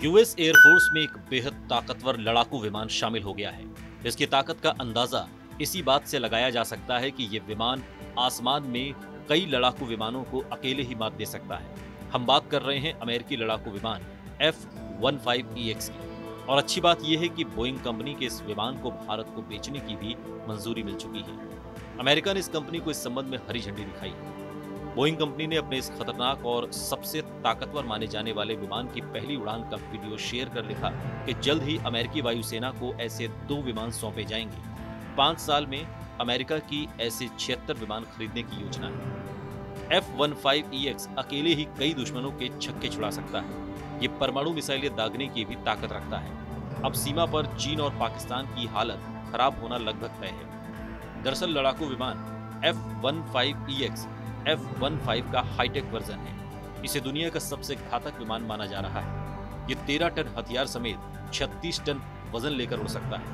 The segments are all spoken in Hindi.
यूएस एयरफोर्स में एक बेहद ताकतवर लड़ाकू विमान शामिल हो गया है। इसकी ताकत का अंदाजा इसी बात से लगाया जा सकता है कि ये विमान आसमान में कई लड़ाकू विमानों को अकेले ही मात दे सकता है। हम बात कर रहे हैं अमेरिकी लड़ाकू विमान F-15EX की। और अच्छी बात यह है कि बोइंग कंपनी के इस विमान को भारत को बेचने की भी मंजूरी मिल चुकी है। अमेरिका ने इस कंपनी को इस संबंध में हरी झंडी दिखाई है। बोइंग कंपनी ने अपने इस खतरनाक और सबसे ताकतवर माने जाने वाले विमान की पहली उड़ान का वीडियो शेयर कर लिखा कि जल्द ही अमेरिकी वायुसेना को ऐसे 2 विमान सौंपे जाएंगे। 5 साल में अमेरिका की ऐसे 76 विमान खरीदने की योजना है। F-15EX अकेले ही कई दुश्मनों के छक्के छुड़ा सकता है। ये परमाणु मिसाइलें दागने की भी ताकत रखता है। अब सीमा पर चीन और पाकिस्तान की हालत खराब होना लगभग तय है। दरअसल लड़ाकू विमान F-15EX F-15 का हाईटेक वर्जन है। इसे दुनिया का सबसे घातक विमान माना जा रहा है। ये 13 टन हथियार समेत 36 टन वजन लेकर उड़ सकता है।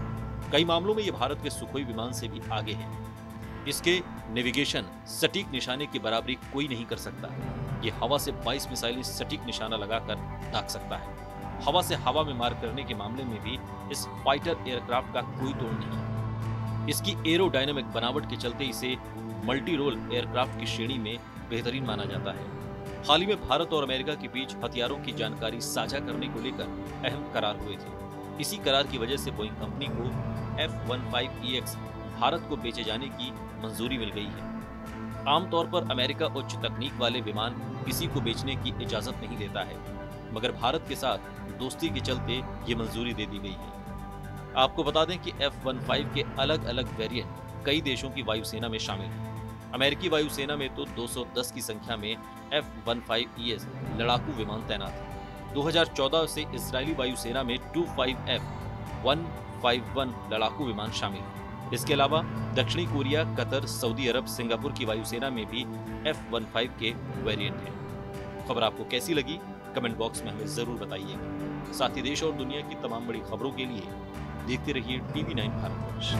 कई मामलों में ये भारत के सुखोई विमान से भी आगे है। इसके नेविगेशन सटीक निशाने की बराबरी कोई नहीं कर सकता। ये हवा से 22 मिसाइलें सटीक निशाना लगाकर दाग सकता है। हवा से हवा में मार करने के मामले में भी इस फाइटर एयरक्राफ्ट का कोई तोड़ नहीं। इसकी एरोडायनामिक बनावट के चलते इसे मल्टी रोल एयरक्राफ्ट की श्रेणी में बेहतरीन माना जाता है। हाल ही में भारत और अमेरिका के बीच हथियारों की जानकारी साझा करने को लेकर अहम करार हुए थे। इसी करार की वजह से बोइंग कंपनी को F-15EX भारत को बेचे जाने की मंजूरी मिल गई है। आमतौर पर अमेरिका उच्च तकनीक वाले विमान किसी को बेचने की इजाजत नहीं देता है, मगर भारत के साथ दोस्ती के चलते ये मंजूरी दे दी गई है। आपको बता दें कि F-15 के अलग अलग वेरिएंट कई देशों की वायुसेना में शामिल हैं। अमेरिकी वायुसेना में तो 210 की संख्या में F-15EX लड़ाकू विमान तैनात है। 2014 से इजरायली वायुसेना में 25F-151 लड़ाकू विमान शामिल है। इसके अलावा दक्षिणी कोरिया, कतर, सऊदी अरब, सिंगापुर की वायुसेना में भी F-15 के वेरिएंट हैं। खबर आपको कैसी लगी कमेंट बॉक्स में हमें जरूर बताइएगा। साथ ही देश और दुनिया की तमाम बड़ी खबरों के लिए देखते रहिए TV9 भारतवर्ष।